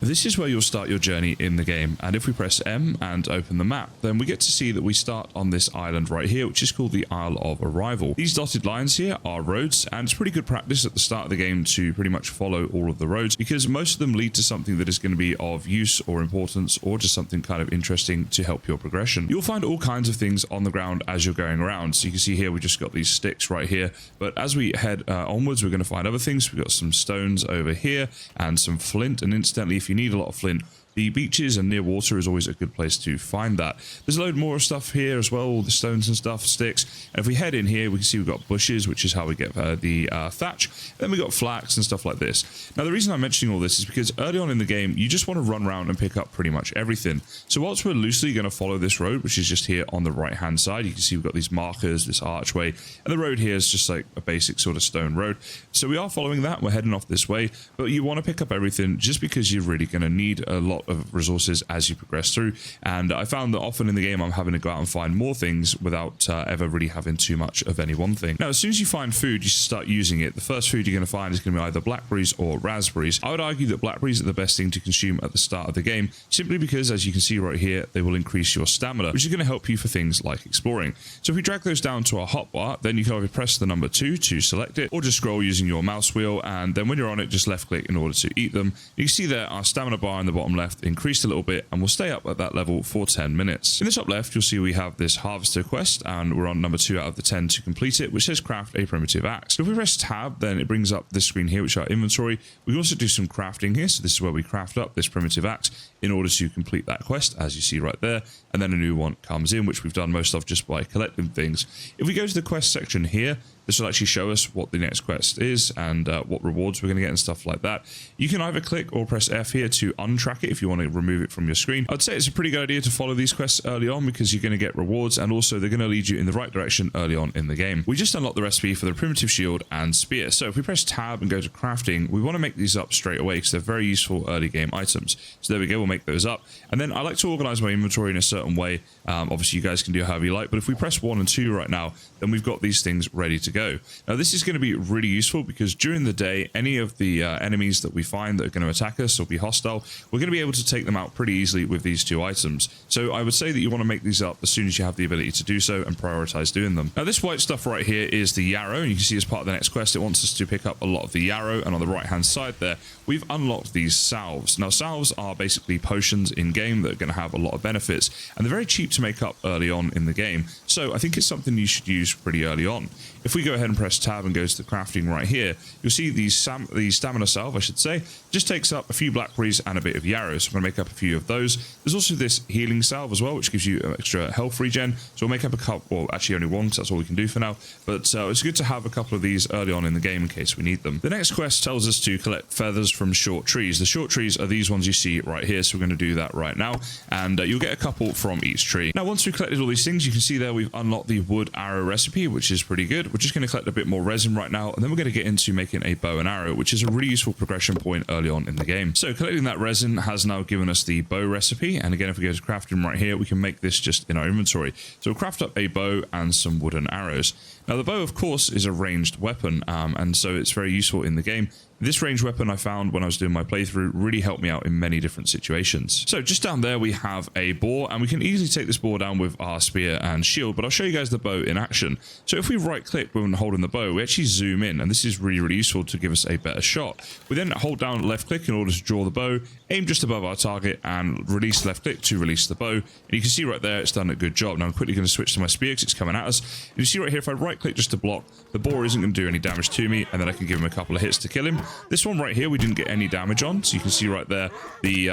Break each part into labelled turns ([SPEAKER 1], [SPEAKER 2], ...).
[SPEAKER 1] This is where you'll start your journey in the game, and if we press M and open the map, then we get to see that we start on this island right here, which is called the Isle of Arrival. These dotted lines here are roads, and it's pretty good practice at the start of the game to pretty much follow all of the roads, because most of them lead to something that is going to be of use or importance, or just something kind of interesting to help your progression. You'll find all kinds of things on the ground as you're going around. So you can see here we just got these sticks right here, but as we head onwards, we're going to find other things. We've got some stones over here and some flint, and incidentally, if you need a lot of flint, the beaches and near water is always a good place to find that. There's a load more stuff here as well, all the stones and stuff, sticks. And if we head in here, we can see we've got bushes, which is how we get the thatch. And then we've got flax and stuff like this. Now, the reason I'm mentioning all this is because early on in the game, you just want to run around and pick up pretty much everything. So whilst we're loosely going to follow this road, which is just here on the right-hand side, you can see we've got these markers, this archway, and the road here is just like a basic sort of stone road. So we are following that. We're heading off this way, but you want to pick up everything just because you're really going to need a lot of resources as you progress through. And I found that often in the game I'm having to go out and find more things without ever really having too much of any one thing. Now, as soon as you find food, you should start using it. The first food you're going to find is going to be either blackberries or raspberries. I would argue that blackberries are the best thing to consume at the start of the game, simply because, as you can see right here, they will increase your stamina, which is going to help you for things like exploring. So if we drag those down to our hotbar, then you can either press the number 2 to select it, or just scroll using your mouse wheel, and then when you're on it, just left click in order to eat them. You can see there our stamina bar in the bottom left increased a little bit, and we'll stay up at that level for 10 minutes. In the top left, you'll see we have this harvester quest, and we're on number 2 out of the 10 to complete it, which says craft a primitive axe. So if we press tab, then it brings up this screen here, which is our inventory. We also do some crafting here, so this is where we craft up this primitive axe in order to complete that quest, as you see right there, and then a new one comes in, which we've done most of just by collecting things. If we go to the quest section here, this will actually show us what the next quest is and what rewards we're going to get and stuff like that. You can either click or press F here to untrack it if you want to remove it from your screen. I'd say it's a pretty good idea to follow these quests early on, because you're going to get rewards, and also they're going to lead you in the right direction early on in the game. We just unlocked the recipe for the primitive shield and spear. So if we press tab and go to crafting, we want to make these up straight away because they're very useful early game items. So there we go, we'll make those up. And then I like to organize my inventory in a certain way. Obviously you guys can do however you like, but if we press 1 and 2 right now, then we've got these things ready to go. Now this is going to be really useful because during the day, any of the enemies that we find that are going to attack us or be hostile, we're going to be able to take them out pretty easily with these 2 items. So I would say that you want to make these up as soon as you have the ability to do so and prioritize doing them. Now this white stuff right here is the yarrow, and you can see as part of the next quest it wants us to pick up a lot of the yarrow, and on the right hand side there we've unlocked these salves. Now salves are basically potions in game that are going to have a lot of benefits, and they're very cheap to make up early on in the game, so I think it's something you should use pretty early on. If we go ahead and press tab and go to the crafting right here, you'll see the stamina salve, I should say, just takes up a few blackberries and a bit of yarrow, so I'm going to make up a few of those. There's also this healing salve as well, which gives you extra health regen, so we'll make up a couple, well actually only one, because that's all we can do for now, but it's good to have a couple of these early on in the game in case we need them. The next quest tells us to collect feathers from short trees. The short trees are these ones you see right here, so we're going to do that right now, and you'll get a couple from each tree. Now once we've collected all these things, you can see there we've unlocked the wood arrow recipe, which is pretty good. We're just going to collect a bit more resin right now, and then we're going to get into making a bow and arrow, which is a really useful progression point early on in the game. So collecting that resin has now given us the bow recipe, and again, if we go to crafting right here, we can make this just in our inventory. So we'll craft up a bow and some wooden arrows. Now the bow, of course, is a ranged weapon, and so it's very useful in the game. This ranged weapon I found when I was doing my playthrough really helped me out in many different situations. So just down there we have a boar, and we can easily take this boar down with our spear and shield, but I'll show you guys the bow in action. So if we right click when holding the bow, we actually zoom in, and this is really useful to give us a better shot. We then hold down left click in order to draw the bow, aim just above our target, and release left click to release the bow. And you can see right there it's done a good job. Now I'm quickly going to switch to my spear because it's coming at us. And you see right here, if I right click just to block, the boar isn't going to do any damage to me, and then I can give him a couple of hits to kill him. This one right here we didn't get any damage on, so you can see right there the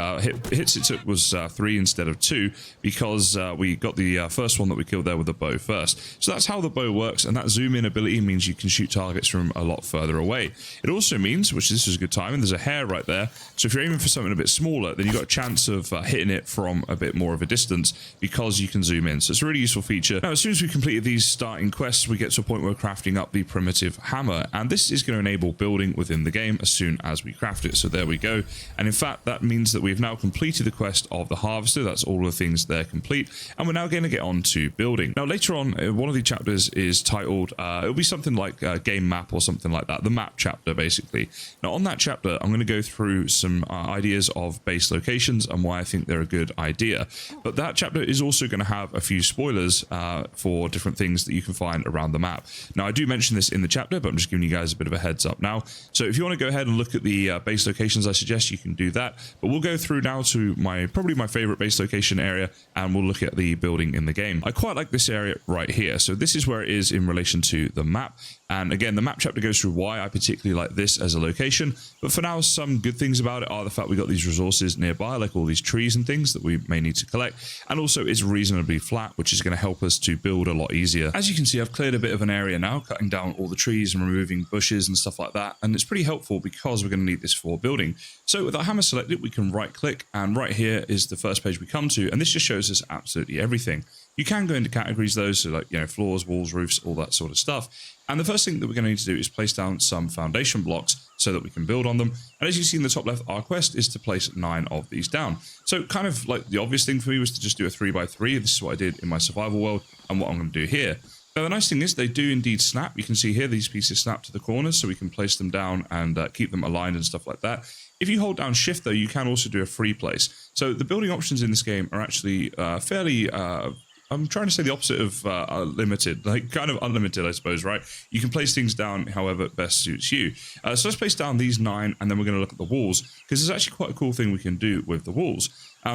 [SPEAKER 1] hits it took was 3 instead of 2, because we got the first one that we killed there with the bow first. So that's how the bow works, and that zoom in ability means you can shoot targets from a lot further away. It also means, which this is a good timing, there's a hare right there, so if you're aiming for something a bit smaller, then you've got a chance of hitting it from a bit more of a distance because you can zoom in. So it's a really useful feature. Now as soon as we completed these starting quests, we get to a point where we're crafting up the primitive hammer, and this is going to enable building within the game. game as soon as we craft it. So there we go. And in fact, that means that we've now completed the quest of the harvester. That's all the things there complete. And we're now going to get on to building. Now, later on, one of the chapters is titled, it'll be something like game map or something like that. The map chapter, basically. Now, on that chapter, I'm going to go through some ideas of base locations and why I think they're a good idea. But that chapter is also going to have a few spoilers for different things that you can find around the map. Now, I do mention this in the chapter, but I'm just giving you guys a bit of a heads up now. So if you want to go ahead and look at the base locations, I suggest you can do that. But we'll go through now to probably my favorite base location area, and we'll look at the building in the game. I quite like this area right here. So this is where it is in relation to the map. And again, the map chapter goes through why I particularly like this as a location. But for now, some good things about it are the fact we got these resources nearby, like all these trees and things that we may need to collect. And also it's reasonably flat, which is going to help us to build a lot easier. As you can see, I've cleared a bit of an area now, cutting down all the trees and removing bushes and stuff like that. And it's pretty helpful because we're going to need this for building. So with our hammer selected, we can right click, and right here is the first page we come to. And this just shows us absolutely everything. You can go into categories though, so like, you know, floors, walls, roofs, all that sort of stuff. And the first thing that we're going to need to do is place down some foundation blocks so that we can build on them. And as you see in the top left, our quest is to place 9 of these down. So kind of like the obvious thing for me was to just do a 3x3. This is what I did in my survival world and what I'm going to do here. Now, the nice thing is they do indeed snap. You can see here, these pieces snap to the corners, so we can place them down and keep them aligned and stuff like that. If you hold down shift though, you can also do a free place. So the building options in this game are actually fairly... I'm trying to say the opposite of limited, like kind of unlimited, I suppose, right? You can place things down however best suits you. So let's place down these 9, and then we're going to look at the walls, because there's actually quite a cool thing we can do with the walls.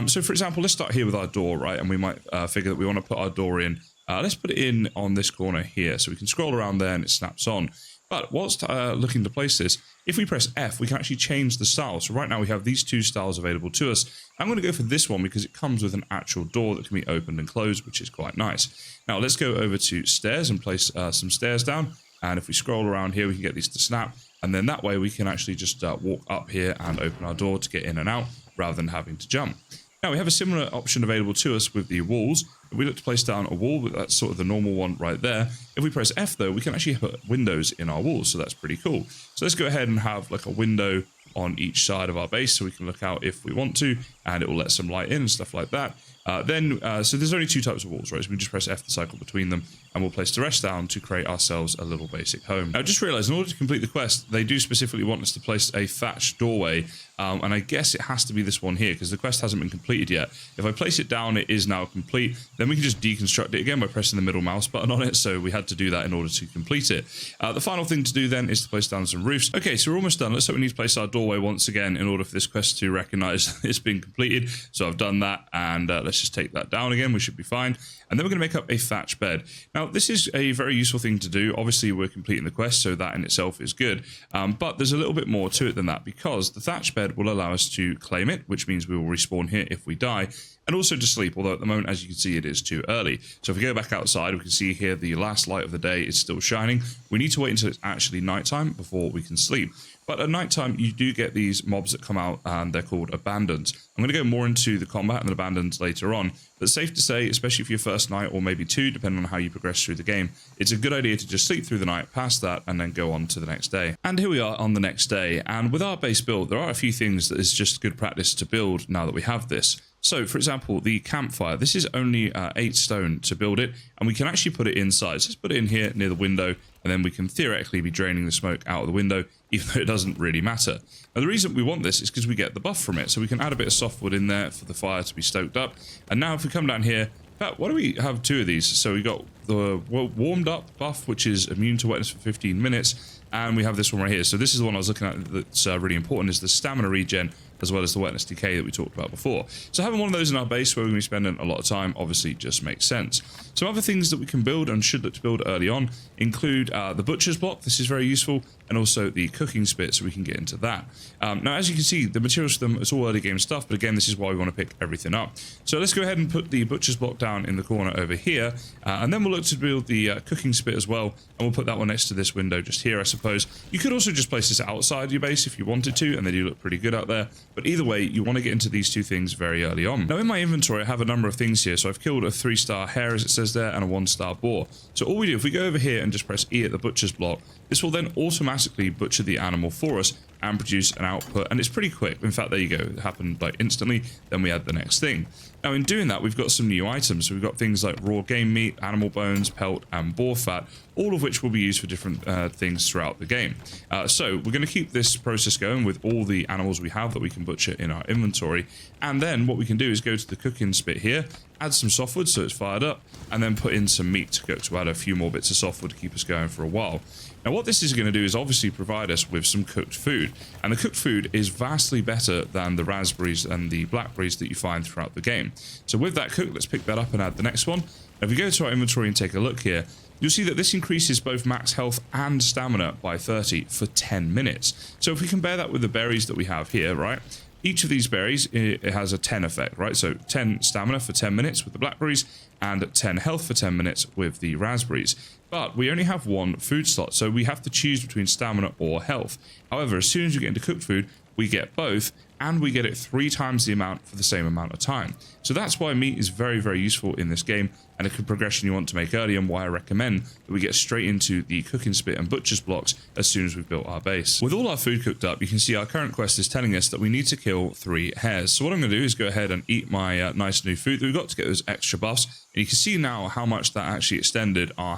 [SPEAKER 1] So for example, let's start here with our door, right? And we might figure that we want to put our door in. Let's put it in on this corner here, so we can scroll around there and it snaps on. But whilst looking to place this, if we press F, we can actually change the style. So right now we have these 2 styles available to us. I'm going to go for this one because it comes with an actual door that can be opened and closed, which is quite nice. Now let's go over to stairs and place some stairs down. And if we scroll around here, we can get these to snap. And then that way we can actually just walk up here and open our door to get in and out rather than having to jump. Now we have a similar option available to us with the walls. If we look to place down a wall, but that's sort of the normal one right there. If we press F though, we can actually put windows in our walls, so that's pretty cool. So let's go ahead and have like a window on each side of our base so we can look out if we want to, and it will let some light in and stuff like that. So there's only 2 types of walls, right? So we just press F to cycle between them, and we'll place the rest down to create ourselves a little basic home. Now, I just realized in order to complete the quest, they do specifically want us to place a thatched doorway, and I guess it has to be this one here because the quest hasn't been completed yet. If I place it down, it is now complete. Then we can just deconstruct it again by pressing the middle mouse button on it, so we had to do that in order to complete it. The final thing to do then is to place down some roofs. Okay, so we're almost done. Let's say we need to place our doorway once again in order for this quest to recognize it's been completed. So I've done that, and let's just take that down again. We should be fine. And then we're going to make up a thatch bed. Now, this is a very useful thing to do. Obviously, we're completing the quest, so that in itself is good. But there's a little bit more to it than that, because the thatch bed will allow us to claim it, which means we will respawn here if we die, and also to sleep, although at the moment, as you can see, it is too early. So if we go back outside, we can see here the last light of the day is still shining. We need to wait until it's actually nighttime before we can sleep. But at nighttime, you do get these mobs that come out, and they're called abandons. I'm going to go more into the combat and the abandons later on, but it's safe to say, especially for your first night or maybe 2, depending on how you progress through the game, it's a good idea to just sleep through the night, past that, and then go on to the next day. And here we are on the next day, and with our base build, there are a few things that is just good practice to build now that we have this. So, for example, the campfire. This is only 8 stone to build it, and we can actually put it inside. So let's put it in here near the window, and then we can theoretically be draining the smoke out of the window, even though it doesn't really matter. Now, the reason we want this is because we get the buff from it, so we can add a bit of softwood in there for the fire to be stoked up. And now if we come down here, why do we have 2 of these? So we got the warmed up buff, which is immune to wetness for 15 minutes, and we have this one right here. So this is the one I was looking at that's really important, is the stamina regen, as well as the wetness decay that we talked about before. So having one of those in our base where we're going to be spending a lot of time obviously just makes sense. Some other things that we can build and should look to build early on include the butcher's block. This is very useful, and also the cooking spit, so we can get into that. Now, as you can see, the materials for them, it's all early game stuff, but again, this is why we want to pick everything up. So let's go ahead and put the butcher's block down in the corner over here, and then we'll look to build the cooking spit as well, and we'll put that one next to this window just here, I suppose. You could also just place this outside your base if you wanted to, and they do look pretty good out there. But either way, you want to get into these 2 things very early on. Now, in my inventory, I have a number of things here. So I've killed a 3-star hare, as it says there, and a 1-star boar. So all we do, if we go over here and just press E at the butcher's block, this will then automatically butcher the animal for us, and produce an output, and it's pretty quick. In fact, there you go, it happened like instantly. Then we add the next thing. Now in doing that, we've got some new items. So we've got things like raw game meat, animal bones, pelt, and boar fat, all of which will be used for different things throughout the game. So we're going to keep this process going with all the animals we have that we can butcher in our inventory. And then what we can do is go to the cooking spit here, add some softwood so it's fired up, and then put in some meat to cook to add a few more bits of softwood to keep us going for a while. Now what this is going to do is obviously provide us with some cooked food, and the cooked food is vastly better than the raspberries and the blackberries that you find throughout the game. So with that cooked, let's pick that up and add the next one. Now if we go to our inventory and take a look here, you'll see that this increases both max health and stamina by 30 for 10 minutes. So if we compare that with the berries that we have here, right? Each of these berries, it has a 10 effect, right? So 10 stamina for 10 minutes with the blackberries and 10 health for 10 minutes with the raspberries. But we only have one food slot, so we have to choose between stamina or health. However, as soon as you get into cooked food, we get both, and we get it 3 times the amount for the same amount of time. So that's why meat is very, very useful in this game, and a progression you want to make early, and why I recommend that we get straight into the cooking spit and butcher's blocks as soon as we've built our base. With all our food cooked up, you can see our current quest is telling us that we need to kill 3 hares. So what I'm going to do is go ahead and eat my nice new food that we've got to get those extra buffs. And you can see now how much that actually extended our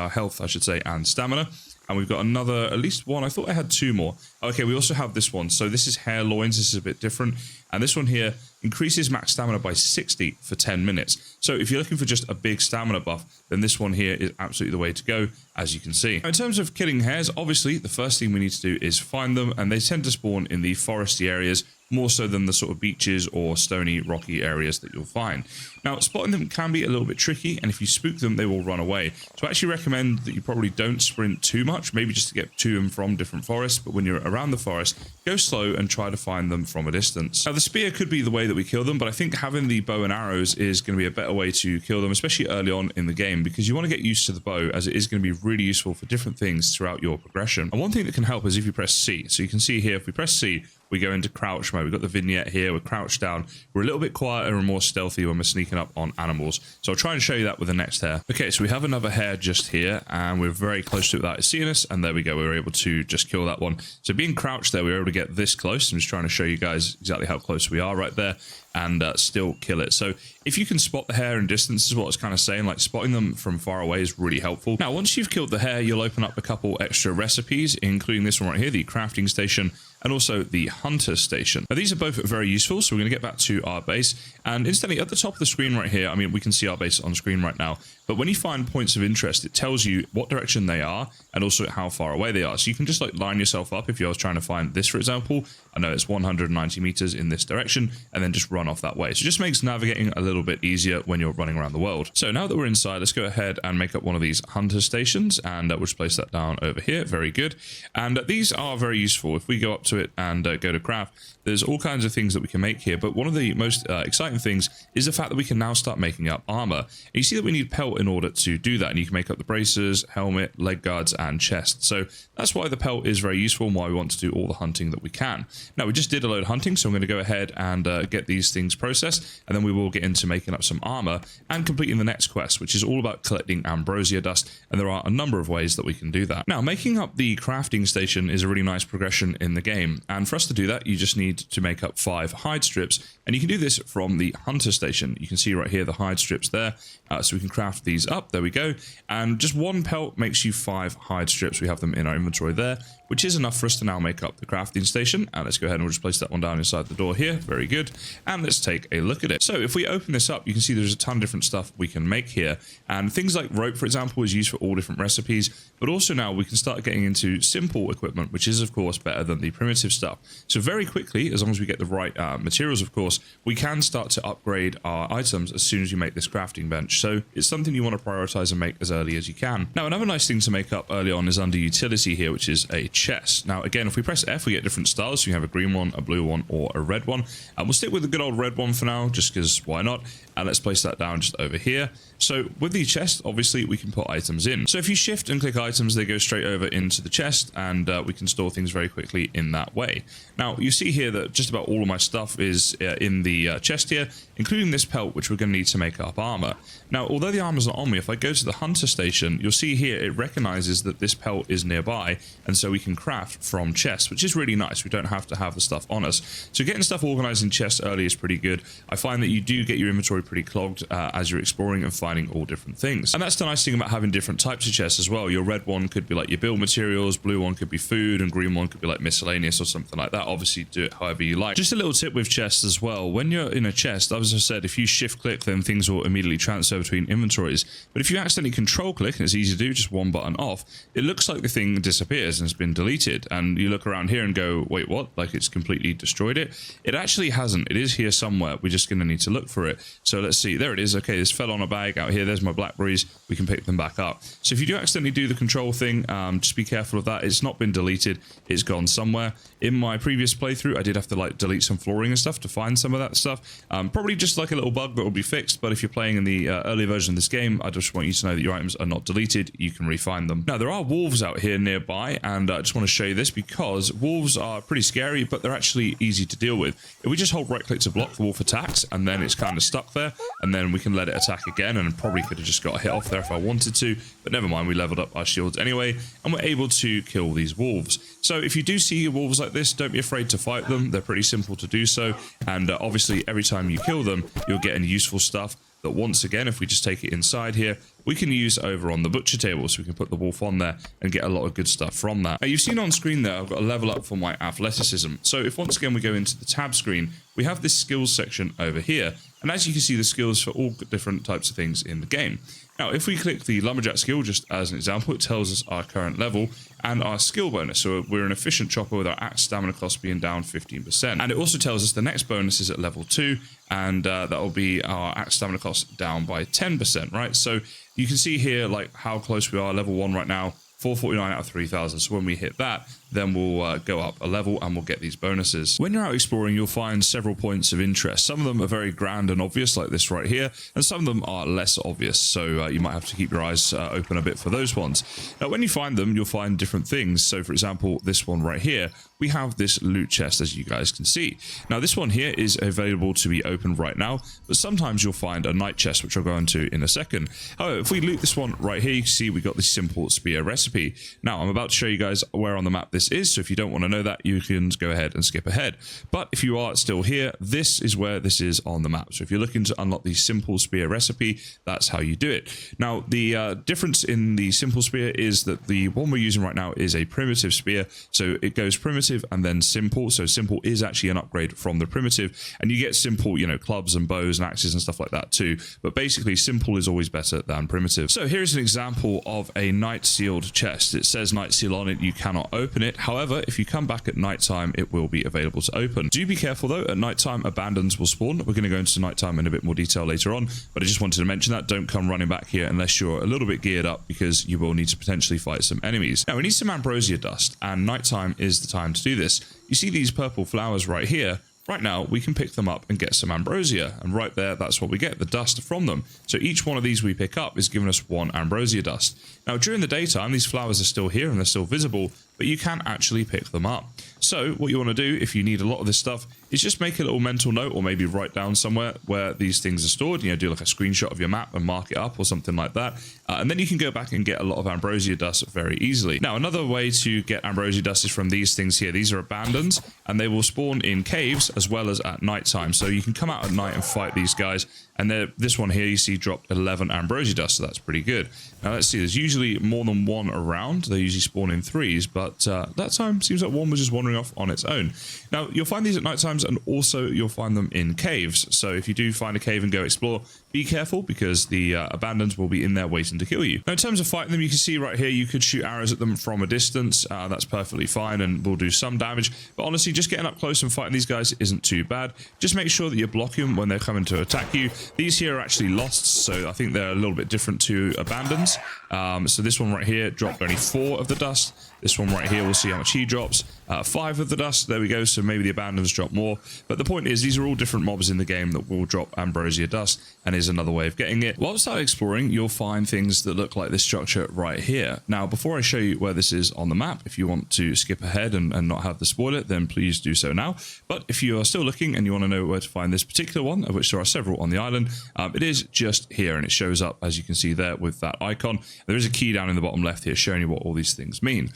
[SPEAKER 1] health, I should say, and stamina. And we've got another, at least one. I thought I had 2 more. Okay, we also have this one. So this is hare loins. This is a bit different. And this one here increases max stamina by 60 for 10 minutes. So if you're looking for just a big stamina buff, then this one here is absolutely the way to go, as you can see. Now, in terms of killing hares, obviously, the first thing we need to do is find them. And they tend to spawn in the foresty areas, more so than the sort of beaches or stony, rocky areas that you'll find. Now, spotting them can be a little bit tricky, and if you spook them, they will run away. So I actually recommend that you probably don't sprint too much, maybe just to get to and from different forests, but when you're around the forest, go slow and try to find them from a distance. Now, the spear could be the way that we kill them, but I think having the bow and arrows is going to be a better way to kill them, especially early on in the game, because you want to get used to the bow, as it is going to be really useful for different things throughout your progression. And one thing that can help is if you press C. So you can see here, if we press C, we go into crouch mode. We've got the vignette here, we're crouched down. We're a little bit quieter and more stealthy when we're sneaking up on animals. So I'll try and show you that with the next hare. Okay, so we have another hare just here, and we're very close to it without it seeing us, and there we go, we were able to just kill that one. So being crouched there, we were able to get this close. I'm just trying to show you guys exactly how close we are right there, and still kill it. So if you can spot the hare in distance, is what I was kind of saying, like spotting them from far away is really helpful. Now, once you've killed the hare, you'll open up a couple extra recipes, including this one right here, the crafting station, and also the hunter station. Now, these are both very useful, so we're going to get back to our base, and instantly at the top of the screen right here, I mean, we can see our base on screen right now, but when you find points of interest, it tells you what direction they are and also how far away they are. So you can just like line yourself up. If you're trying to find this, for example, I know it's 190 meters in this direction, and then just run off that way. So it just makes navigating a little bit easier when you're running around the world. So now that we're inside, let's go ahead and make up one of these hunter stations, and we'll just place that down over here. Very good. And these are very useful. If we go up to it and go to craft, there's all kinds of things that we can make here, but one of the most exciting things is the fact that we can now start making up armor. And you see that we need pelt in order to do that, and you can make up the bracers, helmet, leg guards, and chest. So that's why the pelt is very useful and why we want to do all the hunting that we can. Now, we just did a load of hunting, so I'm going to go ahead and get these things processed, and then we will get into making up some armor and completing the next quest, which is all about collecting Ambrosia Dust, and there are a number of ways that we can do that. Now, making up the crafting station is a really nice progression in the game, and for us to do that, you just need to make up 5 hide strips, and you can do this from the hunter station. You can see right here the hide strips there, so we can craft these up. There we go, and just 1 pelt makes you 5 hide strips. We have them in our inventory there, which is enough for us to now make up the crafting station. And let's go ahead and we'll just place that one down inside the door here. Very good. And let's take a look at it. So if we open this up, you can see there's a ton of different stuff we can make here. And things like rope, for example, is used for all different recipes. But also now we can start getting into simple equipment, which is, of course, better than the primitive stuff. So very quickly, as long as we get the right materials, of course, we can start to upgrade our items as soon as you make this crafting bench. So it's something you want to prioritize and make as early as you can. Now, another nice thing to make up early on is under utility here, which is a chest. Now, again, if we press F, we get different styles. So you have a green one, a blue one, or a red one. And we'll stick with the good old red one for now, just because why not? And let's place that down just over here. So with the chest, obviously, we can put items in. So if you shift and click items, they go straight over into the chest, and we can store things very quickly in that way. Now, you see here that just about all of my stuff is in the chest here, including this pelt, which we're going to need to make up armor. Now, although the armor's not on me, if I go to the hunter station, you'll see here it recognizes that this pelt is nearby, and so we can craft from chests, which is really nice. We don't have to have the stuff on us. So getting stuff organized in chests early is pretty good. I find that you do get your inventory pretty clogged as you're exploring and finding all different things. And that's the nice thing about having different types of chests as well. Your red one could be like your build materials, blue one could be food, and green one could be like miscellaneous or something like that. Obviously, do it however you like. Just a little tip with chests as well. When you're in a chest, as I said, if you shift click, then things will immediately transfer between inventories. But if you accidentally control click, and it's easy to do, just one button off, it looks like the thing disappears and has been deleted. And you look around here and go, wait, what? Like it's completely destroyed it? It actually hasn't. It is here somewhere. We're just going to need to look for it. So let's see. There it is. Okay, this fell on a bag out here. There's my blackberries. We can pick them back up. So if you do accidentally do the control thing, just be careful of that. It's not been deleted. It's gone somewhere. In my previous playthrough, I did have to like delete some flooring and stuff to find some of that stuff. Probably just like a little bug that will be fixed. But if you're playing in the earlier version of this game, I just want you to know that your items are not deleted. You can re-find them. Now, there are wolves out here nearby, and I just want to show you this because wolves are pretty scary, but they're actually easy to deal with. If we just hold right click to block, the wolf attacks, and then it's kind of stuck there, and then we can let it attack again, and probably could have just got a hit off there if I wanted to, but never mind, we leveled up our shields anyway, and we're able to kill these wolves. So if you do see wolves like this, don't be afraid to fight them. They're pretty simple to do so, and obviously every time you kill them, you're getting useful stuff that once again, if we just take it inside here, we can use over on the butcher table, so we can put the wolf on there and get a lot of good stuff from that. Now, you've seen on screen there, I've got a level up for my athleticism. So if once again we go into the tab screen, we have this skills section over here. And as you can see, the skills for all different types of things in the game. Now, if we click the lumberjack skill, just as an example, it tells us our current level and our skill bonus. So we're an efficient chopper with our axe stamina cost being down 15%. And it also tells us the next bonus is at level 2, and that will be our axe stamina cost down by 10%, right? So you can see here like how close we are. Level 1 right now, 449 out of 3,000. So when we hit that, then we'll go up a level and we'll get these bonuses. When you're out exploring, you'll find several points of interest. Some of them are very grand and obvious, like this right here, and some of them are less obvious. So you might have to keep your eyes open a bit for those ones. Now, when you find them, you'll find different things. So for example, this one right here, we have this loot chest, as you guys can see. Now, this one here is available to be opened right now, but sometimes you'll find a night chest, which I'll go into in a second. However, if we loot this one right here, you can see we got this simple spear recipe. Now, I'm about to show you guys where on the map this is, so if you don't want to know that, you can go ahead and skip ahead. But if you are still here, this is where this is on the map. So if you're looking to unlock the simple spear recipe, that's how you do it. Now, the difference in the simple spear is that the one we're using right now is a primitive spear, so it goes primitive and then simple. So simple is actually an upgrade from the primitive, and you get simple, you know, clubs and bows and axes and stuff like that too. But basically, simple is always better than primitive. So here's an example of a night sealed chest. It says night seal on it, you cannot open it. However, if you come back at nighttime, it will be available to open. Do be careful though, at nighttime abandons will spawn. We're going to go into nighttime in a bit more detail later on, but I just wanted to mention that. Don't come running back here unless you're a little bit geared up, because you will need to potentially fight some enemies. Now, we need some Ambrosia Dust, and nighttime is the time to do this. You see these purple flowers right here? Right now, we can pick them up and get some ambrosia, and right there, that's what we get, the dust from them. So each one of these we pick up is giving us 1 ambrosia dust. Now, during the daytime, these flowers are still here and they're still visible, but you can actually pick them up. So what you want to do, if you need a lot of this stuff, is just make a little mental note, or maybe write down somewhere where these things are stored. You know, do like a screenshot of your map and mark it up or something like that. And then you can go back and get a lot of ambrosia dust very easily. Now, another way to get ambrosia dust is from these things here. These are abandons, and they will spawn in caves as well as at nighttime. So you can come out at night and fight these guys. And this one here, you see, dropped 11 ambrosia dust, so that's pretty good. Now, let's see, there's usually more than one around. They usually spawn in 3s, but that time seems like one was just wandering off on its own. Now, you'll find these at night times, and also you'll find them in caves. So if you do find a cave and go explore, be careful, because the abandons will be in there waiting to kill you. Now, in terms of fighting them, you can see right here, you could shoot arrows at them from a distance. That's perfectly fine and will do some damage. But honestly, just getting up close and fighting these guys isn't too bad. Just make sure that you're blocking them when they're coming to attack you. These here are actually lost, so I think they're a little bit different to abandons. So this one right here dropped only 4 of the dust. This one right here, we'll see how much he drops. 5 of the dust, there we go, so maybe the abandons drop more. But the point is, these are all different mobs in the game that will drop ambrosia dust, and is another way of getting it. Whilst out exploring, you'll find things that look like this structure right here. Now, before I show you where this is on the map, if you want to skip ahead and not have the spoiler, then please do so now. But if you are still looking and you want to know where to find this particular one, of which there are several on the island, it is just here, and it shows up, as you can see there, with that icon. There is a key down in the bottom left here showing you what all these things mean.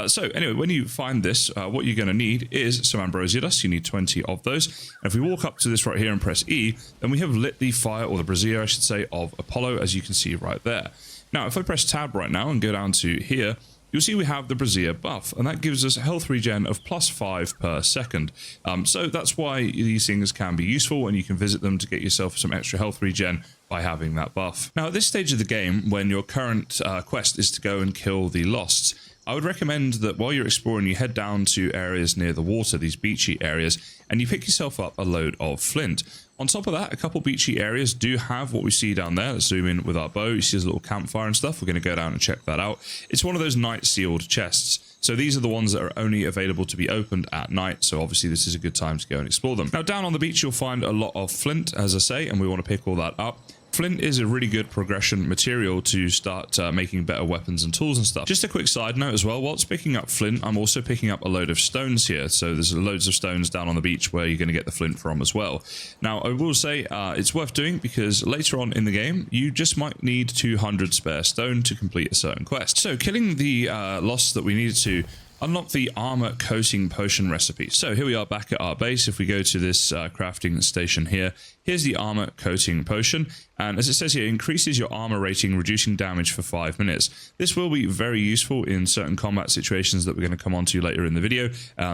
[SPEAKER 1] So anyway, when you find this, what you're going to need is some Ambrosia Dust. You need 20 of those. And if we walk up to this right here and press E, then we have lit the fire, or the brazier, I should say, of Apollo, as you can see right there. Now, if I press tab right now and go down to here, you'll see we have the Brazier Buff, and that gives us health regen of +5 per second. So that's why these things can be useful, and you can visit them to get yourself some extra health regen by having that buff. Now, at this stage of the game, when your current quest is to go and kill the Losts, I would recommend that while you're exploring, you head down to areas near the water, these beachy areas, and you pick yourself up a load of flint. On top of that, a couple beachy areas do have what we see down there. Let's zoom in with our bow. You see there's a little campfire and stuff. We're going to go down and check that out. It's one of those night sealed chests. So these are the ones that are only available to be opened at night. So obviously this is a good time to go and explore them. Now, down on the beach, you'll find a lot of flint, as I say, and we want to pick all that up. Flint is a really good progression material to start making better weapons and tools and stuff. Just a quick side note as well, whilst picking up flint, I'm also picking up a load of stones here. So there's loads of stones down on the beach where you're going to get the flint from as well. Now, I will say it's worth doing because later on in the game, you just might need 200 spare stone to complete a certain quest. So killing the loss that we needed to unlock the armor coating potion recipe. So here we are back at our base. If we go to this crafting station here, here's the armor coating potion. And as it says here, increases your armor rating, reducing damage for 5 minutes. This will be very useful in certain combat situations that we're going to come on to later in the video.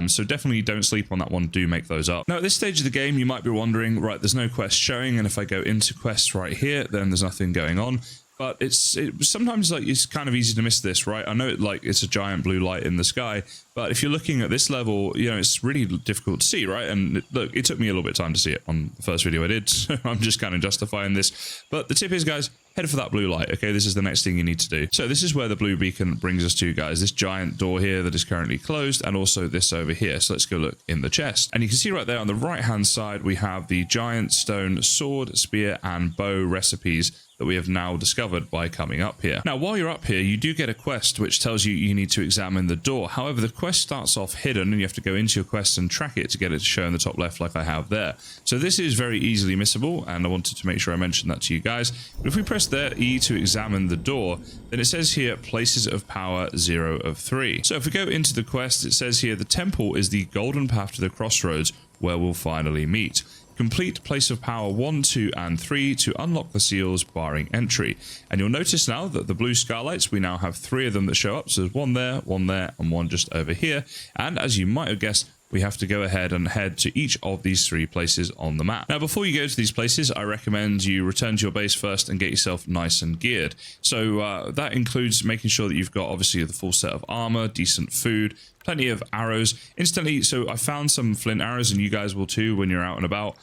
[SPEAKER 1] So definitely don't sleep on that one. Do make those up. Now, at this stage of the game, you might be wondering, right, there's no quest showing. And if I go into quests right here, then there's nothing going on. But it's sometimes like it's kind of easy to miss this, right? I know it's a giant blue light in the sky, but if you're looking at this level, you know, it's really difficult to see, right? And look, it took me a little bit of time to see it on the first video I did, so I'm just kind of justifying this. But the tip is, guys, head for that blue light, okay? This is the next thing you need to do. So this is where the blue beacon brings us to, guys. This giant door here that is currently closed, and also this over here. So let's go look in the chest. And you can see right there on the right-hand side, we have the giant stone sword, spear, and bow recipes that we have now discovered by coming up here. Now, while you're up here, you do get a quest which tells you you need to examine the door. However, the quest starts off hidden, and you have to go into your quest and track it to get it to show in the top left like I have there. So this is very easily missable, and I wanted to make sure I mentioned that to you guys. But if we press there, E, to examine the door, then it says here, places of power 0 of 3. So if we go into the quest, it says here, the temple is the golden path to the crossroads where we'll finally meet. Complete place of power 1, 2, and 3 to unlock the seals, barring entry. And you'll notice now that the blue skylights, we now have 3 of them that show up. So there's one there, and one just over here. And as you might have guessed, we have to go ahead and head to each of these 3 places on the map. Now, before you go to these places, I recommend you return to your base first and get yourself nice and geared. So that includes making sure that you've got, obviously, the full set of armor, decent food, plenty of arrows. Instantly, so I found some flint arrows, and you guys will too when you're out and about.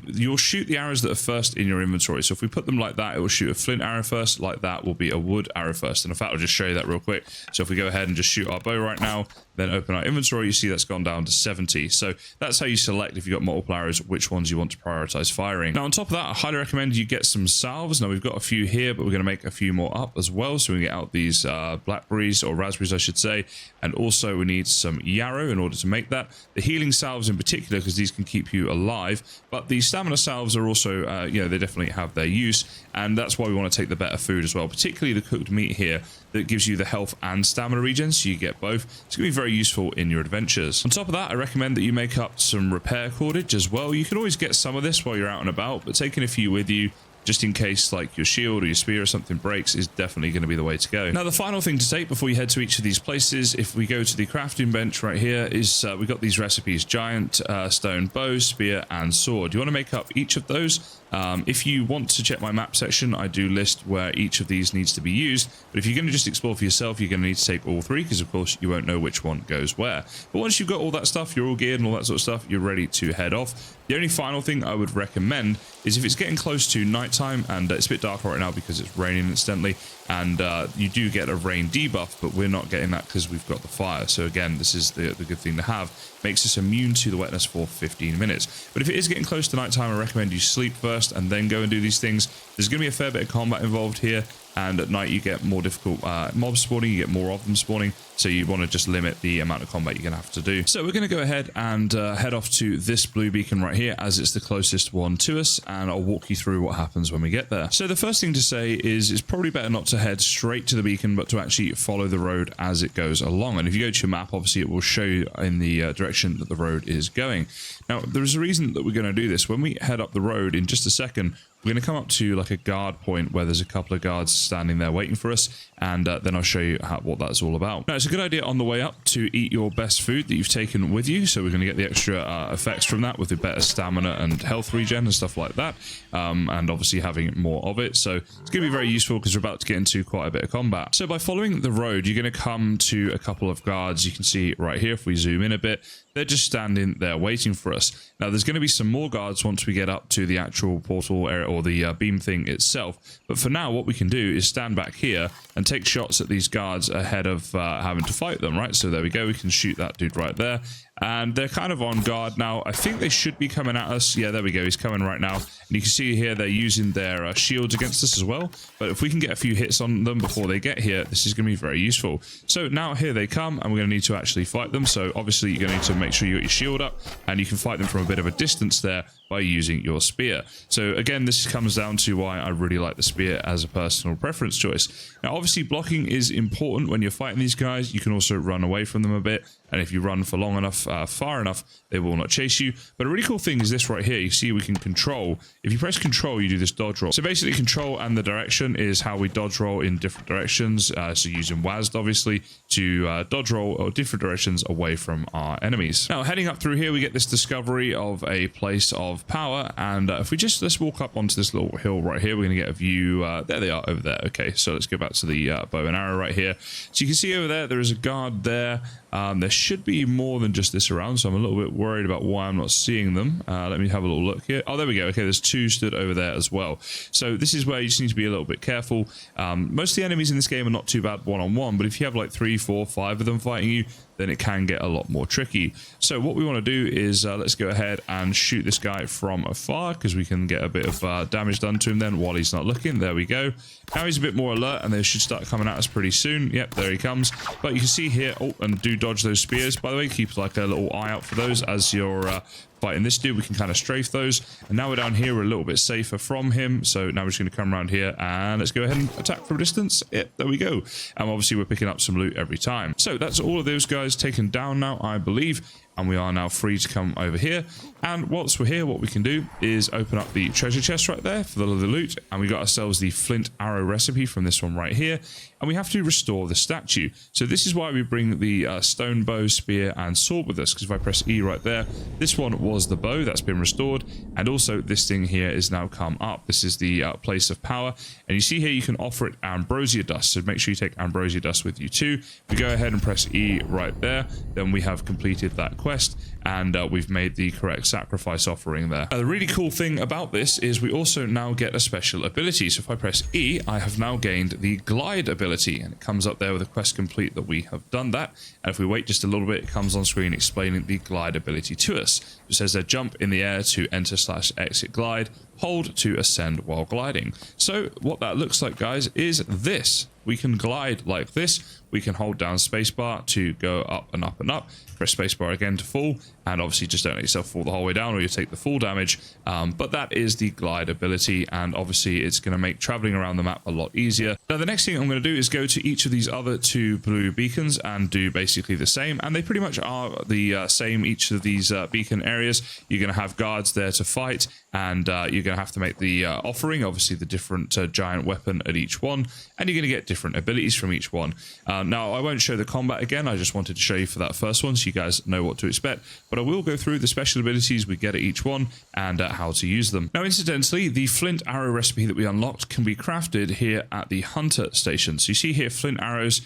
[SPEAKER 1] You'll shoot the arrows that are first in your inventory. So if we put them like that, it will shoot a flint arrow first. Like that will be a wood arrow first. And in fact, I'll just show you that real quick. So if we go ahead and just shoot our bow right now, then open our inventory, you see that's gone down to 70. So that's how you select, if you've got multiple arrows, which ones you want to prioritize firing. Now, on top of that, I highly recommend you get some salves. Now, we've got a few here, but we're going to make a few more up as well. So we can get out these blackberries, or raspberries, I should say. And also we need some yarrow in order to make that. The healing salves in particular, because these can keep you alive. But the stamina salves are also, you know, they definitely have their use. And that's why we want to take the better food as well, particularly the cooked meat here that gives you the health and stamina regen, so you get both. It's going to be very useful in your adventures. On top of that, I recommend that you make up some repair cordage as well. You can always get some of this while you're out and about, but taking a few with you, just in case like your shield or your spear or something breaks, is definitely going to be the way to go. Now, the final thing to take before you head to each of these places, if we go to the crafting bench right here, is we've got these recipes: giant stone bow, spear, and sword. You want to make up each of those. If you want to check my map section, I do list where each of these needs to be used. But if you're going to just explore for yourself, you're going to need to take all 3, because of course you won't know which one goes where. But once you've got all that stuff, you're all geared and all that sort of stuff, you're ready to head off. The only final thing I would recommend is, if it's getting close to nighttime, and it's a bit darker right now because it's raining instantly, and you do get a rain debuff, but we're not getting that because we've got the fire. So again, this is the good thing to have. Makes us immune to the wetness for 15 minutes. But if it is getting close to nighttime, I recommend you sleep first and then go and do these things. There's going to be a fair bit of combat involved here, and at night you get more difficult mobs spawning, you get more of them spawning, so you want to just limit the amount of combat you're going to have to do. So we're going to go ahead and head off to this blue beacon right here, as it's the closest one to us, and I'll walk you through what happens when we get there. So the first thing to say is it's probably better not to head straight to the beacon, but to actually follow the road as it goes along. And if you go to your map, obviously it will show you in the direction that the road is going. Now, there's a reason that we're going to do this. When we head up the road in just a second, we're going to come up to like a guard point where there's a couple of guards standing there waiting for us, and then I'll show you what that's all about. Now, it's a good idea on the way up to eat your best food that you've taken with you, so we're going to get the extra effects from that with the better stamina and health regen and stuff like that, and obviously having more of it. So it's going to be very useful because we're about to get into quite a bit of combat. So by following the road, you're going to come to a couple of guards. You can see right here, if we zoom in a bit, they're just standing there waiting for us. Now, there's going to be some more guards once we get up to the actual portal area or the beam thing itself. But for now, what we can do is stand back here and take shots at these guards ahead of having to fight them, right? So there we go. We can shoot that dude right there. And they're kind of on guard now. I think they should be coming at us. Yeah, there we go. He's coming right now. And you can see here they're using their shields against us as well. But if we can get a few hits on them before they get here, this is going to be very useful. So now here they come, and we're going to need to actually fight them. So obviously you're going to need to make sure you got your shield up, and you can fight them from a bit of a distance there by using your spear. So again, this comes down to why I really like the spear as a personal preference choice. Now, obviously blocking is important when you're fighting these guys. You can also run away from them a bit, and if you run for long enough, far enough, they will not chase you. But a really cool thing is this right here. You see we can control. If you press control, you do this dodge roll. So basically control and the direction is how we dodge roll in different directions. So using WASD obviously to dodge roll or different directions away from our enemies. Now heading up through here, we get this discovery of a place of power, and if we just let's walk up onto this little hill right here, we're going to get a view. There they are over there. Okay, so let's go back to the bow and arrow right here. So you can see over there is a guard there. There should be more than just this around, so I'm a little bit worried about why I'm not seeing them. Let me have a little look here. Oh, there we go. Okay, there's two stood over there as well. So this is where you just need to be a little bit careful. Most of the enemies in this game are not too bad one-on-one, but if you have like 3, 4, 5 of them fighting you, then it can get a lot more tricky. So what we want to do is let's go ahead and shoot this guy from afar, because we can get a bit of damage done to him then while he's not looking. There we go. Now he's a bit more alert, and they should start coming at us pretty soon. Yep, there he comes. But you can see here, oh, and do dodge those spears, by the way. Keep like a little eye out for those as you're fighting this dude. We can kind of strafe those, and now we're down here, we're a little bit safer from him. So now we're just going to come around here and let's go ahead and attack from a distance. Yep, there we go. And obviously we're picking up some loot every time. So that's all of those guys taken down now, I believe, and we are now free to come over here. And whilst we're here, what we can do is open up the treasure chest right there for the loot, and we got ourselves the Flint Arrow recipe from this one right here, and we have to restore the statue. So this is why we bring the stone bow, spear, and sword with us, because if I press E right there, this one was the bow that's been restored, and also this thing here is now come up. This is the place of power, and you see here you can offer it Ambrosia Dust, so make sure you take Ambrosia Dust with you too. If we go ahead and press E right there, then we have completed that quest, and we've made the correct sacrifice offering there. The really cool thing about this is we also now get a special ability. So if I press E, I have now gained the glide ability, and it comes up there with a quest complete that we have done that. And if we wait just a little bit, it comes on screen explaining the glide ability to us. It says there, jump in the air to enter/exit glide, hold to ascend while gliding. So what that looks like, guys, is this. We can glide like this. We can hold down spacebar to go up and up and up. Press spacebar again to fall, and obviously just don't let yourself fall the whole way down or you take the full damage. But that is the glide ability, and obviously it's going to make traveling around the map a lot easier. Now the next thing I'm going to do is go to each of these other 2 blue beacons and do basically the same, and they pretty much are the same. Each of these beacon areas, you're going to have guards there to fight, and you're going to have to make the offering, obviously the different giant weapon at each one, and you're going to get different abilities from each one. Now I won't show the combat again, I just wanted to show you for that first one so you guys know what to expect, but I will go through the special abilities we get at each one and how to use them. Now incidentally, the Flint Arrow recipe that we unlocked can be crafted here at the Hunter station. So you see here Flint Arrows,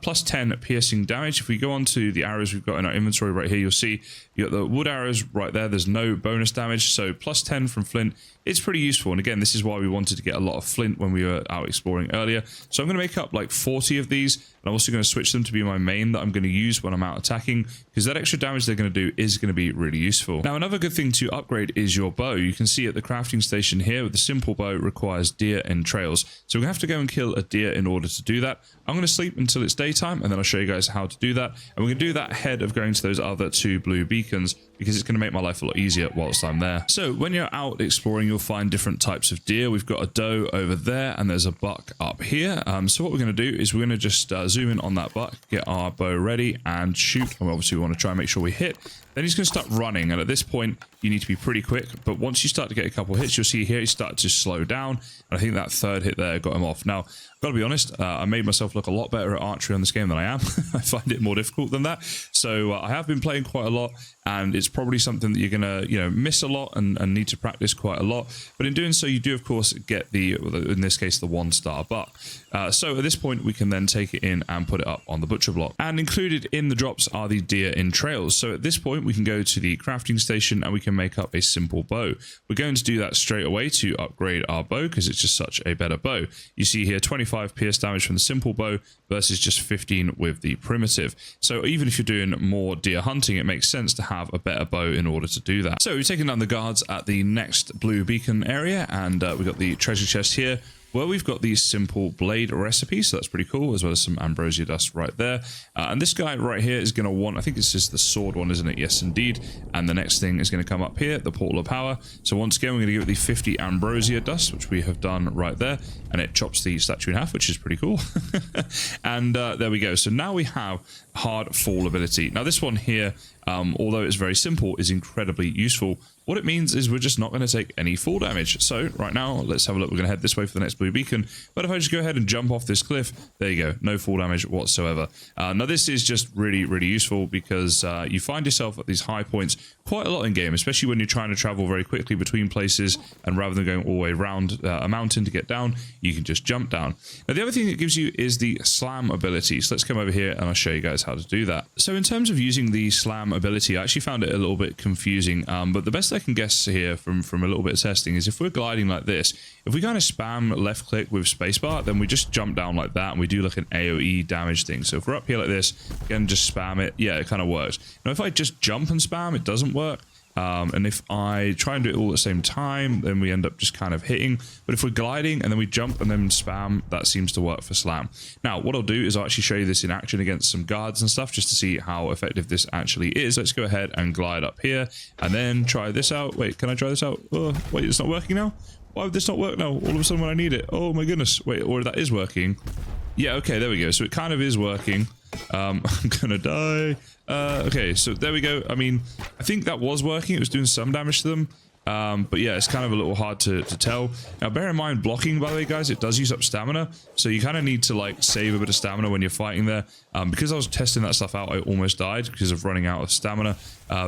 [SPEAKER 1] plus 10 piercing damage. If we go on to the arrows we've got in our inventory right here, you'll see you got the wood arrows right there. There's no bonus damage, so plus 10 from Flint it's pretty useful. And again, this is why we wanted to get a lot of flint when we were out exploring earlier. So I'm going to make up like 40 of these, and I'm also going to switch them to be my main that I'm going to use when I'm out attacking, because that extra damage they're going to do is going to be really useful. Now, another good thing to upgrade is your bow. You can see at the crafting station here, with the simple bow requires deer entrails. So we have to go and kill a deer in order to do that. I'm going to sleep until it's daytime, and then I'll show you guys how to do that. And we're going to do that ahead of going to those other 2 blue beacons, because it's going to make my life a lot easier whilst I'm there. So when you're out exploring, you'll find different types of deer. We've got a doe over there, and there's a buck up here. So what we're going to do is we're going to just zoom in on that buck, get our bow ready, and shoot. And obviously we want to try and make sure we hit. Then he's going to start running, and at this point you need to be pretty quick, but once you start to get a couple hits, you'll see here he started to slow down, and I think that 3rd hit there got him off. Now, I've got to be honest, I made myself look a lot better at archery on this game than I am. I find it more difficult than that, so I have been playing quite a lot, and it's probably something that you're going to miss a lot and need to practice quite a lot, but in doing so you do of course get the, in this case, the 1-star buck. So at this point we can then take it in and put it up on the butcher block, and included in the drops are the deer entrails. So at this point we can go to the crafting station and we can make up a simple bow. We're going to do that straight away to upgrade our bow, because it's just such a better bow. You see here 25 pierce damage from the simple bow versus just 15 with the primitive. So even if you're doing more deer hunting, it makes sense to have a better bow in order to do that. So we've taken down the guards at the next blue beacon area, and we've got the treasure chest here, where we've got the simple blade recipe, so that's pretty cool, as well as some Ambrosia Dust right there. And this guy right here is going to want, I think it's just the sword one, isn't it? Yes, indeed. And the next thing is going to come up here, the Portal of Power. So once again, we're going to give it the 50 Ambrosia Dust, which we have done right there. And it chops the statue in half, which is pretty cool. And there we go. So now we have Hardfall Ability. Now this one here, although it's very simple, is incredibly useful. What it means is we're just not going to take any fall damage. So right now, let's have a look. We're going to head this way for the next blue beacon. But if I just go ahead and jump off this cliff, there you go. No fall damage whatsoever. Now this is just really, really useful, because you find yourself at these high points quite a lot in game, especially when you're trying to travel very quickly between places, and rather than going all the way around a mountain to get down, you can just jump down. Now the other thing it gives you is the slam ability. So let's come over here and I'll show you guys how to do that. So in terms of using the slam ability, I actually found it a little bit confusing, but the best I can guess here from a little bit of testing is if we're gliding like this, if we kind of spam left click with spacebar, then we just jump down like that and we do like an AoE damage thing. So if we're up here like this, again, just spam it, yeah, it kind of works. Now if I just jump and spam, it doesn't work. And if I try and do it all at the same time, then we end up just kind of hitting. But if we're gliding and then we jump and then spam, that seems to work for slam. Now, what I'll do is I'll actually show you this in action against some guards and stuff, just to see how effective this actually is. Let's go ahead and glide up here and then try this out. Wait, can I try this out? Oh, wait, it's not working now? Why would this not work now? All of a sudden when I need it. Oh my goodness. Wait, or that is working. Yeah, okay, there we go. So it kind of is working. I'm gonna die. Okay, so there we go. I mean, I think that was working. It was doing some damage to them. But yeah, it's kind of a little hard to tell. Now, bear in mind, blocking, by the way, guys, it does use up stamina. So you kind of need to, like, save a bit of stamina when you're fighting there. Because I was testing that stuff out, I almost died because of running out of stamina.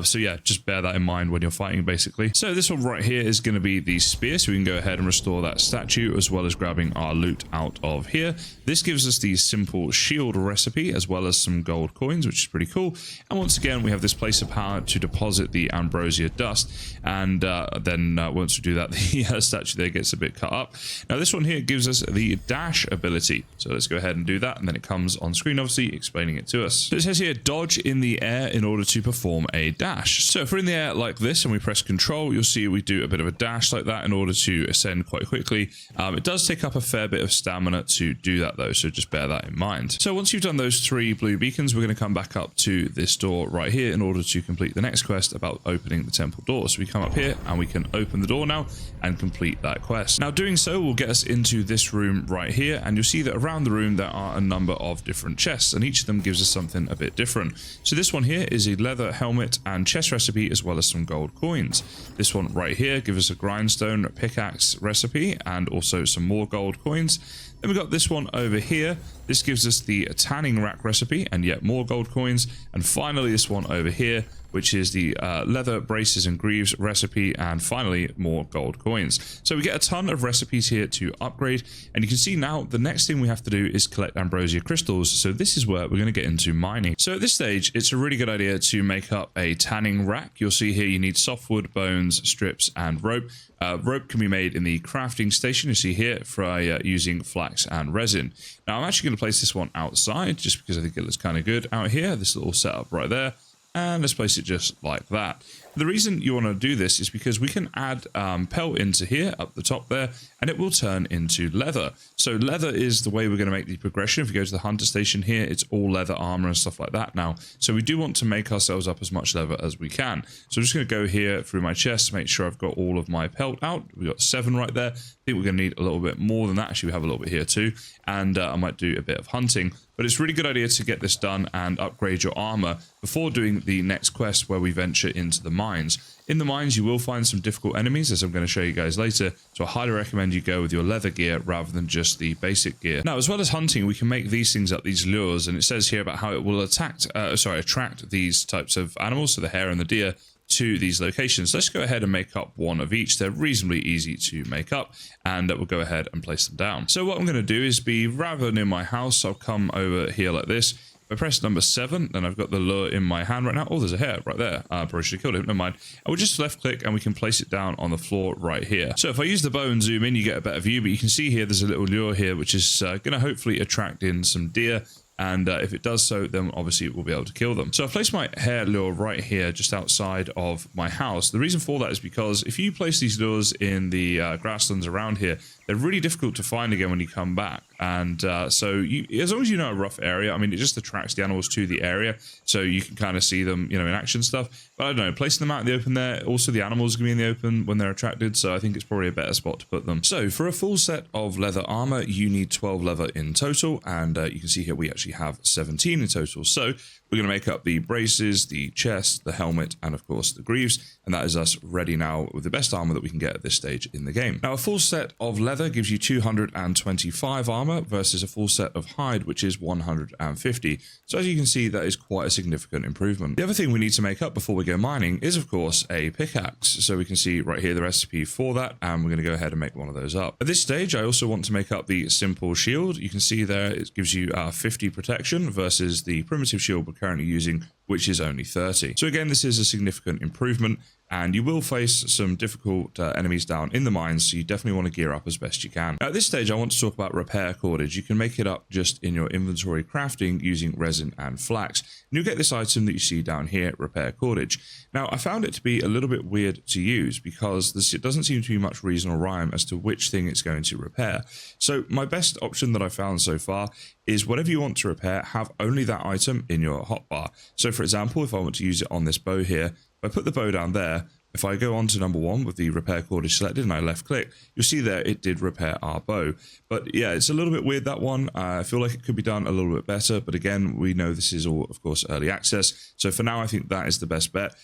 [SPEAKER 1] So yeah, just bear that in mind when you're fighting, basically. So this one right here is going to be the spear. So we can go ahead and restore that statue, as well as grabbing our loot out of here. This gives us the simple shield recipe, as well as some gold coins, which is pretty cool. And once again, we have this place of power to deposit the Ambrosia Dust. And then once we do that, the statue there gets a bit cut up. Now this one here gives us the dash ability. So let's go ahead and do that. And then it comes on screen, obviously, explaining it to us. So it says here, dodge in the air in order to perform a dash. So if we're in the air like this and we press control, you'll see we do a bit of a dash like that in order to ascend quite quickly. It does take up a fair bit of stamina to do that though, so just bear that in mind. So once you've done those 3 blue beacons, we're going to come back up to this door right here in order to complete the next quest about opening the temple door. So we come up here and we can open the door now and complete that quest. Now doing so will get us into this room right here, and you'll see that around the room there are a number of different chests, and each of them gives us something a bit different. So this one here is a leather helmet and chest recipe, as well as some gold coins. This one right here gives us a grindstone pickaxe recipe and also some more gold coins. Then we've got this one over here. This gives us the tanning rack recipe and yet more gold coins. And finally this one over here, which is the leather, braces and greaves recipe, and finally more gold coins. So we get a ton of recipes here to upgrade, and you can see now the next thing we have to do is collect ambrosia crystals. So this is where we're going to get into mining. So at this stage, it's a really good idea to make up a tanning rack. You'll see here you need softwood, bones, strips and rope. Rope can be made in the crafting station, you see here, for using flax and resin. Now I'm actually going to place this one outside just because I think it looks kind of good out here, this little setup right there. And let's place it just like that. The reason you want to do this is because we can add pelt into here up the top there, and it will turn into leather. So leather is the way we're going to make the progression. If you go to the hunter station here, it's all leather armor and stuff like that now. So we do want to make ourselves up as much leather as we can. So I'm just going to go here through my chest to make sure I've got all of my pelt out. We've got 7 right there. I think we're going to need a little bit more than that. Actually, we have a little bit here too. And I might do a bit of hunting. But it's a really good idea to get this done and upgrade your armor before doing the next quest where we venture into the mines. In the mines, you will find some difficult enemies, as I'm going to show you guys later, so I highly recommend you go with your leather gear rather than just the basic gear. Now, as well as hunting, we can make these things up, these lures, and it says here about how it will attract these types of animals, so the hare and the deer, to these locations. Let's go ahead and make up one of each. They're reasonably easy to make up, and we'll go ahead and place them down. So what I'm going to do is be rather near my house. I'll come over here like this. If I press number 7, then I've got the lure in my hand right now. Oh, there's a hare right there. Probably should have killed him. Never mind. And we'll just left click and we can place it down on the floor right here. So if I use the bow and zoom in, you get a better view. But you can see here there's a little lure here, which is going to hopefully attract in some deer. And if it does so, then obviously we'll be able to kill them. So I've placed my hare lure right here, just outside of my house. The reason for that is because if you place these lures in the grasslands around here, they're really difficult to find again when you come back. And so as long as you know a rough area, I mean, it just attracts the animals to the area. So you can kind of see them, you know, in action stuff. But I don't know, placing them out in the open there, also the animals are going to be in the open when they're attracted. So I think it's probably a better spot to put them. So for a full set of leather armor, you need 12 leather in total. And you can see here we actually have 17 in total. So we're going to make up the braces, the chest, the helmet, and of course the greaves. And that is us ready now with the best armor that we can get at this stage in the game. Now, a full set of leather gives you 225 armor versus a full set of hide, which is 150. So as you can see, that is quite a significant improvement. The other thing we need to make up before we go mining is, of course, a pickaxe. So we can see right here the recipe for that, and we're going to go ahead and make one of those up. At this stage, I also want to make up the simple shield. You can see there it gives you 50 protection versus the primitive shield we're currently using, which is only 30. So again, this is a significant improvement, and you will face some difficult enemies down in the mines, so you definitely want to gear up as best you can. Now, at this stage, I want to talk about repair cordage. You can make it up just in your inventory crafting using resin and flax. And you'll get this item that you see down here, repair cordage. Now, I found it to be a little bit weird to use because it doesn't seem to be much reason or rhyme as to which thing it's going to repair. So my best option that I found so far is whatever you want to repair, have only that item in your hotbar. So for example, if I want to use it on this bow here, if I put the bow down there, if I go on to number 1 with the repair cordage selected and I left click, you'll see there it did repair our bow. But yeah, it's a little bit weird, that one. I feel like it could be done a little bit better. But again, we know this is all, of course, early access. So for now, I think that is the best bet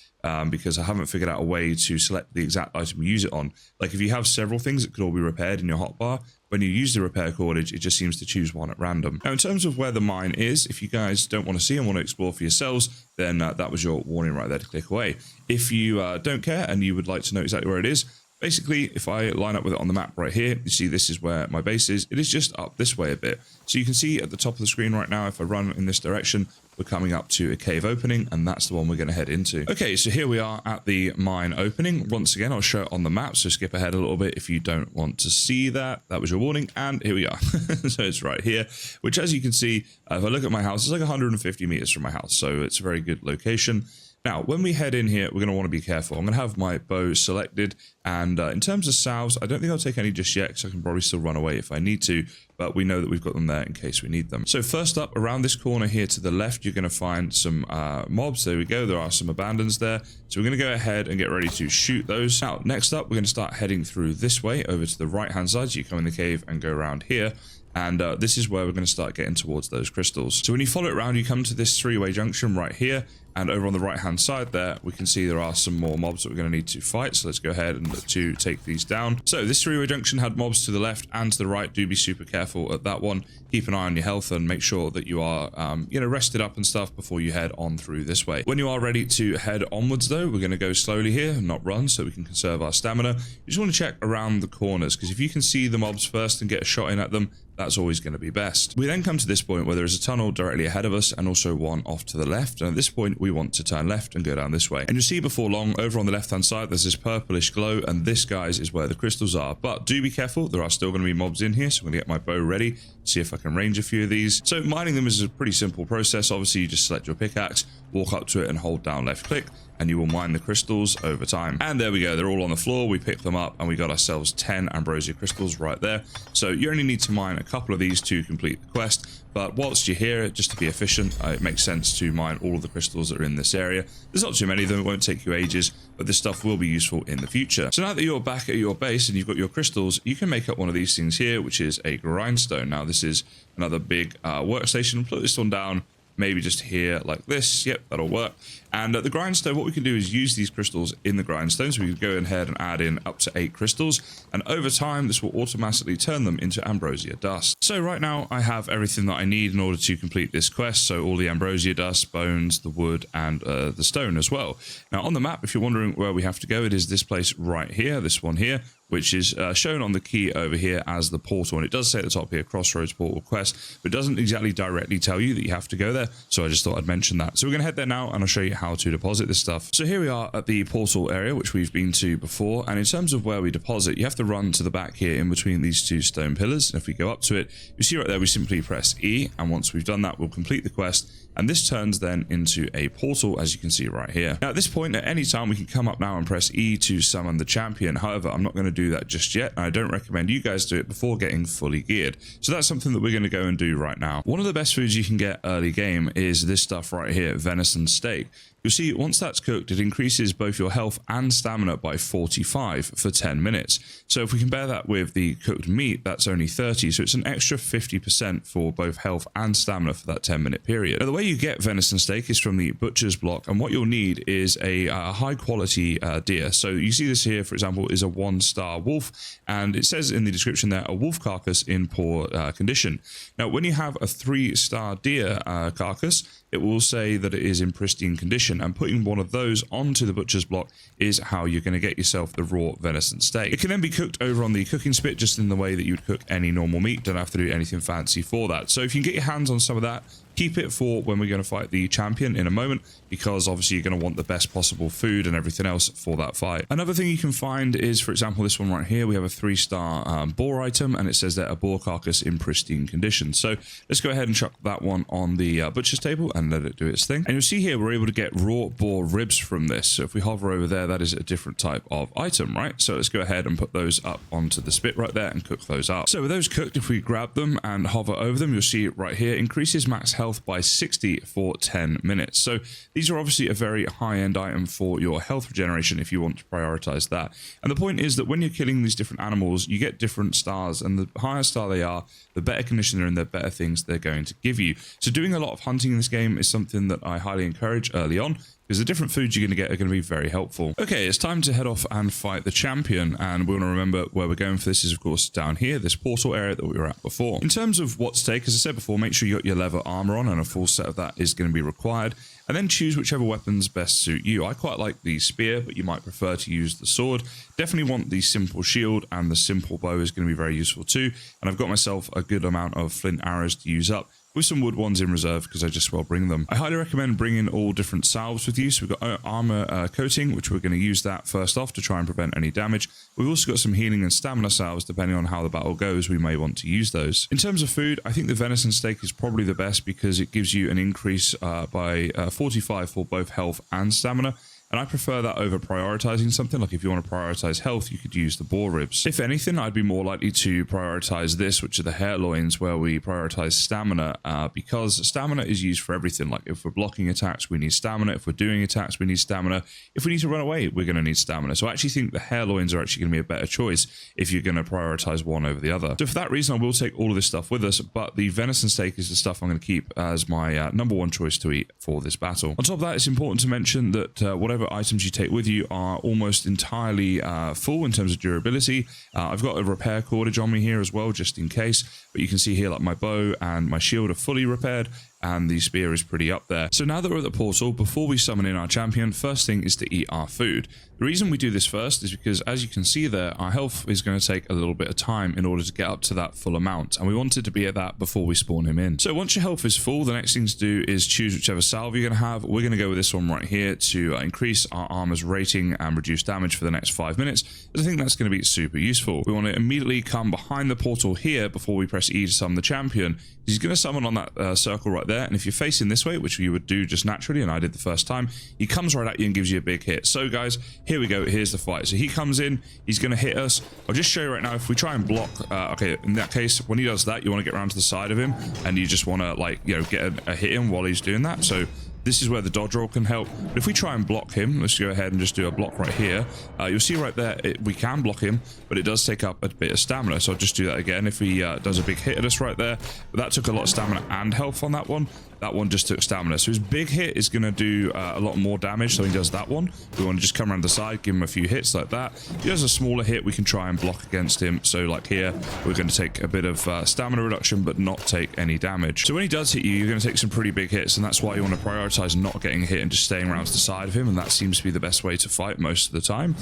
[SPEAKER 1] because I haven't figured out a way to select the exact item you use it on. Like if you have several things that could all be repaired in your hotbar, when you use the repair cordage, it just seems to choose one at random. Now, in terms of where the mine is, if you guys don't want to see and want to explore for yourselves, then that was your warning right there to click away. If you don't care and you would like to know exactly where it is, basically, if I line up with it on the map right here, you see this is where my base is. It is just up this way a bit. So you can see at the top of the screen right now, if I run in this direction, we're coming up to a cave opening, and that's the one we're going to head into. Okay, so here we are at the mine opening. Once again, I'll show it on the map, so skip ahead a little bit if you don't want to see that. That was your warning, and here we are. So it's right here, which as you can see, if I look at my house, it's like 150 meters from my house, so it's a very good location. Now, when we head in here, we're going to want to be careful. I'm going to have my bow selected, and in terms of salves, I don't think I'll take any just yet, because I can probably still run away if I need to, but we know that we've got them there in case we need them. So first up, around this corner here to the left, you're going to find some mobs. There we go. There are some abandons there. So we're going to go ahead and get ready to shoot those. Now, next up, we're going to start heading through this way over to the right-hand side. So you come in the cave and go around here. And this is where we're going to start getting towards those crystals. So when you follow it around, you come to this three-way junction right here. And over on the right-hand side there, we can see there are some more mobs that we're going to need to fight. So let's go ahead and look to take these down. So this three-way junction had mobs to the left and to the right. Do be super careful at that one. Keep an eye on your health and make sure that you are, rested up and stuff before you head on through this way. When you are ready to head onwards, though, we're going to go slowly here and not run so we can conserve our stamina. You just want to check around the corners, because if you can see the mobs first and get a shot in at them, that's always going to be best. We then come to this point where there is a tunnel directly ahead of us and also one off to the left. And at this point, we want to turn left and go down this way. And you'll see before long, over on the left-hand side, there's this purplish glow. And this, guys, is where the crystals are. But do be careful. There are still going to be mobs in here. So I'm going to get my bow ready, see if I can range a few of these. So mining them is a pretty simple process. Obviously, you just select your pickaxe, walk up to it and hold down left click, and you will mine the crystals over time. And there we go. They're all on the floor. We picked them up and we got ourselves 10 Ambrosia crystals right there. So you only need to mine a couple of these to complete the quest. But whilst you're here, just to be efficient, it makes sense to mine all of the crystals that are in this area. There's not too many of them. It won't take you ages, but this stuff will be useful in the future. So now that you're back at your base and you've got your crystals, you can make up one of these things here, which is a grindstone. Now this is another big workstation. Put this one down. Maybe just here like this. Yep, that'll work. And the grindstone, what we can do is use these crystals in the grindstone. So we can go ahead and add in up to 8 crystals. And over time, this will automatically turn them into Ambrosia Dust. So right now, I have everything that I need in order to complete this quest. So all the Ambrosia Dust, bones, the wood, and the stone as well. Now on the map, if you're wondering where we have to go, it is this place right here, this one here, which is shown on the key over here as the portal. And it does say at the top here, Crossroads Portal Quest, but it doesn't exactly directly tell you that you have to go there. So I just thought I'd mention that. So we're gonna head there now and I'll show you how to deposit this stuff. So here we are at the portal area, which we've been to before. And in terms of where we deposit, you have to run to the back here in between these two stone pillars. And if we go up to it, you see right there, we simply press E. And once we've done that, we'll complete the quest. And this turns then into a portal, as you can see right here. Now at this point, at any time, we can come up now and press E to summon the champion. However, I'm not going to do that just yet. And I don't recommend you guys do it before getting fully geared. So that's something that we're going to go and do right now. One of the best foods you can get early game is this stuff right here, venison steak. You'll see once that's cooked, it increases both your health and stamina by 45 for 10 minutes. So if we compare that with the cooked meat, that's only 30. So it's an extra 50% for both health and stamina for that 10-minute period. Now, the way you get venison steak is from the butcher's block. And what you'll need is a high quality deer. So you see this here, for example, is a 1-star wolf. And it says in the description there, a wolf carcass in poor condition. Now, when you have a 3-star deer carcass, it will say that it is in pristine condition, and putting one of those onto the butcher's block is how you're going to get yourself the raw venison steak. It can then be cooked over on the cooking spit just in the way that you would cook any normal meat. Don't have to do anything fancy for that. So if you can get your hands on some of that, keep it for when we're going to fight the champion in a moment, because obviously you're going to want the best possible food and everything else for that fight. Another thing you can find is, for example, this one right here. We have a 3-star boar item, and it says that a boar carcass in pristine condition. So let's go ahead and chuck that one on the butcher's table and let it do its thing. And you'll see here we're able to get raw boar ribs from this. So if we hover over there, that is a different type of item, right? So let's go ahead and put those up onto the spit right there and cook those up. So with those cooked, if we grab them and hover over them, you'll see it right here, increases max health by 60 for 10 minutes. So these are obviously a very high-end item for your health regeneration if you want to prioritize that. And the point is that when you're killing these different animals, you get different stars, and the higher star they are, the better condition they're in, the better things they're going to give you. So doing a lot of hunting in this game is something that I highly encourage early on, because the different foods you're going to get are going to be very helpful. Okay, it's time to head off and fight the champion, and we want to remember where we're going for this is, of course, down here, this portal area that we were at before. In terms of what to take, as I said before, make sure you got your leather armor on, and a full set of that is going to be required, and then choose whichever weapons best suit you. I quite like the spear, but you might prefer to use the sword. Definitely want the simple shield, and the simple bow is going to be very useful too, and I've got myself a good amount of flint arrows to use up, with some wood ones in reserve because I just well bring them. I highly recommend bringing all different salves with you. So we've got armor coating, which we're going to use that first off to try and prevent any damage. We've also got some healing and stamina salves. Depending on how the battle goes, we may want to use those. In terms of food, I think the venison steak is probably the best because it gives you an increase by 45 for both health and stamina. and I prefer that over prioritizing something. Like if you want to prioritize health, you could use the boar ribs. If anything, I'd be more likely to prioritize this, which are the hare loins, where we prioritize stamina, because stamina is used for everything. Like if we're blocking attacks, we need stamina. If we're doing attacks, we need stamina. If we need to run away, we're going to need stamina. So I actually think the hare loins are actually going to be a better choice if you're going to prioritize one over the other. So for that reason, I will take all of this stuff with us, but the venison steak is the stuff I'm going to keep as my number one choice to eat for this battle. On top of that, it's important to mention that whatever items you take with you are almost entirely full in terms of durability. I've got a repair cordage on me here as well, just in case, but you can see here like my bow and my shield are fully repaired, and the spear is pretty up there. So now that we're at the portal, before we summon in our champion, first thing is to eat our food. The reason we do this first is because, as you can see there, our health is going to take a little bit of time in order to get up to that full amount, and we wanted to be at that before we spawn him in. So once your health is full, the next thing to do is choose whichever salve you're going to have. We're going to go with this one right here to increase our armor's rating and reduce damage for the next 5 minutes, as I think that's going to be super useful. We want to immediately come behind the portal here before we press E to summon the champion. He's going to summon on that circle right there, and if you're facing this way, which you would do just naturally, and I did the first time, he comes right at you and gives you a big hit. So guys, here we go. Here's the fight. So he comes in, he's going to hit us. I'll just show you right now, if we try and block, okay, in that case, when he does that, you want to get around to the side of him, and you just want to, like, you know, get a hit in while he's doing that. So this is where the dodge roll can help. But if we try and block him, let's go ahead and just do a block right here. You'll see right there, we can block him, but it does take up a bit of stamina. So I'll just do that again if he does a big hit at us right there. But that took a lot of stamina and health on that one. That one just took stamina. So his big hit is going to do a lot more damage. So he does that one. We want to just come around the side, give him a few hits like that. If he does a smaller hit, we can try and block against him. So like here, we're going to take a bit of stamina reduction, but not take any damage. So when he does hit you, you're going to take some pretty big hits. And that's why you want to prioritize not getting hit and just staying around to the side of him. And that seems to be the best way to fight most of the time.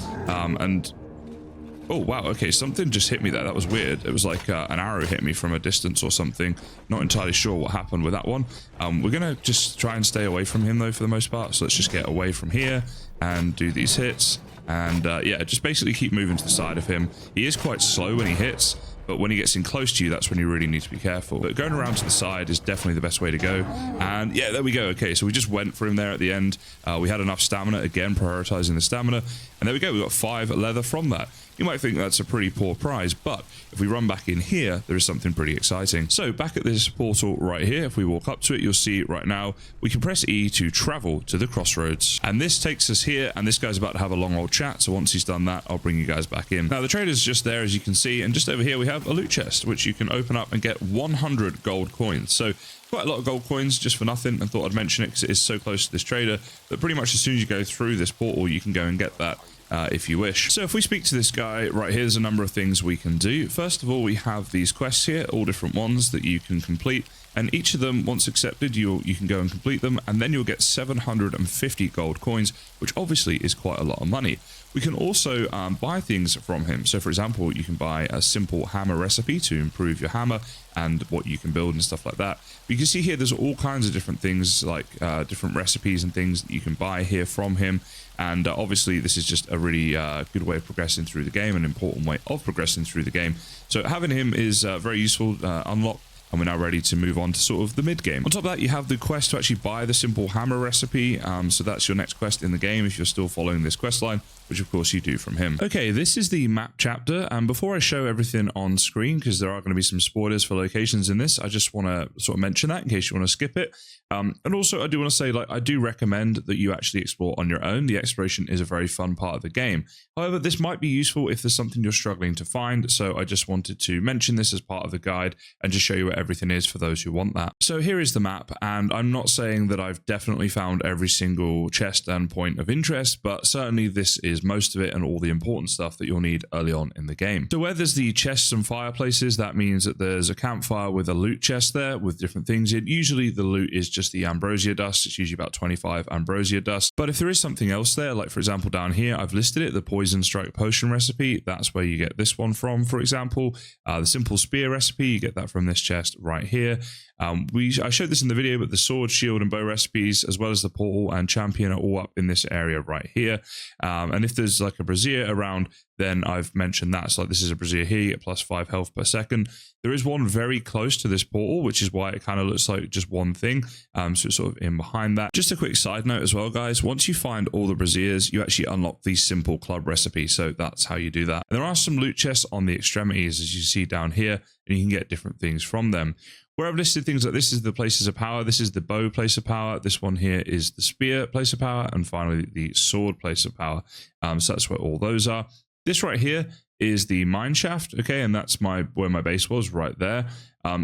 [SPEAKER 1] Oh, wow. Okay, something just hit me there. That was weird. It was like an arrow hit me from a distance or something. Not entirely sure what happened with that one. We're going to just try and stay away from him, though, for the most part. So let's just get away from here and do these hits. And, yeah, just basically keep moving to the side of him. He is quite slow when he hits, but when he gets in close to you, that's when you really need to be careful. But going around to the side is definitely the best way to go. And yeah, there we go. Okay, so we just went for him there at the end. We had enough stamina, again, prioritizing the stamina. And there we go. We got 5 leather from that. You might think that's a pretty poor prize, but if we run back in here, there is something pretty exciting. So back at this portal right here, if we walk up to it, you'll see right now, we can press E to travel to the crossroads. And this takes us here, and this guy's about to have a long old chat. So once he's done that, I'll bring you guys back in. Now the trader's just there, as you can see, and just over here we have a loot chest, which you can open up and get 100 gold coins. So quite a lot of gold coins just for nothing. I thought I'd mention it because it is so close to this trader that pretty much as soon as you go through this portal, you can go and get that. If you wish. So if we speak to this guy right here, there's a number of things we can do. First of all, we have these quests here, all different ones that you can complete, and each of them, once accepted, you can go and complete them, and then you'll get 750 gold coins, which obviously is quite a lot of money. We can also buy things from him. So for example, you can buy a simple hammer recipe to improve your hammer and what you can build and stuff like that. But you can see here there's all kinds of different things, like different recipes and things that you can buy here from him. And obviously this is just a really good way of progressing through the game, an important way of progressing through the game. So having him is very useful, unlock. And we're now ready to move on to sort of the mid-game. On top of that, you have the quest to actually buy the simple hammer recipe. So that's your next quest in the game if you're still following this quest line, which of course you do from him. Okay, this is the map chapter. And before I show everything on screen, because there are going to be some spoilers for locations in this, I just want to sort of mention that in case you want to skip it. And also I do want to say, like, I do recommend that you actually explore on your own. The exploration is a very fun part of the game. However, this might be useful if there's something you're struggling to find. So I just wanted to mention this as part of the guide and just show you where everything is for those who want that. So here is the map, and I'm not saying that I've definitely found every single chest and point of interest, but certainly this is most of it and all the important stuff that you'll need early on in the game. So where there's the chests and fireplaces, that means that there's a campfire with a loot chest there with different things in. Usually the loot is just the Ambrosia Dust. It's usually about 25 Ambrosia Dust. But if there is something else there, like for example down here, I've listed it, the Poison Strike Potion recipe. That's where you get this one from, for example. The Simple Spear recipe, you get that from this chest right here. I showed this in the video, but the sword, shield, and bow recipes, as well as the portal and champion, are all up in this area right here. And if there's like a brazier around, then I've mentioned that. So like this is a Brazier here, you get +5 health per second. There is one very close to this portal, which is why it kind of looks like just one thing. So it's sort of in behind that. Just a quick side note as well, guys. Once you find all the Braziers, you actually unlock the simple club recipe. So that's how you do that. And there are some loot chests on the extremities, as you see down here, and you can get different things from them. Where I've listed things like this is the places of power. This is the bow place of power. This one here is the spear place of power. And finally, the sword place of power. So that's where all those are. This right here is the mine shaft, okay, and that's where my base was, right there.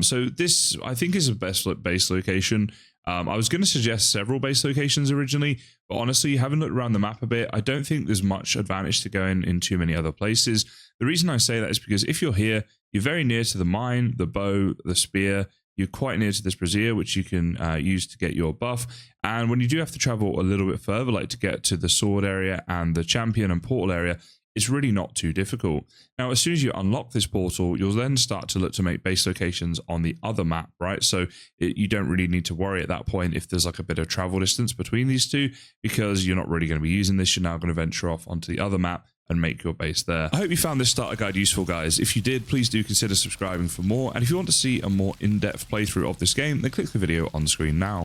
[SPEAKER 1] So this, I think, is a best base location. I was going to suggest several base locations originally, but honestly, having looked around the map a bit, I don't think there's much advantage to going in too many other places. The reason I say that is because if you're here, you're very near to the mine, the bow, the spear. You're quite near to this Brazier, which you can use to get your buff. And when you do have to travel a little bit further, like to get to the sword area and the champion and portal area, it's really not too difficult. Now, as soon as you unlock this portal, you'll then start to look to make base locations on the other map, right? So you don't really need to worry at that point if there's like a bit of travel distance between these two, because you're not really going to be using this. You're now going to venture off onto the other map and make your base there. I hope you found this starter guide useful, guys. If you did, please do consider subscribing for more. And if you want to see a more in-depth playthrough of this game, then click the video on the screen now.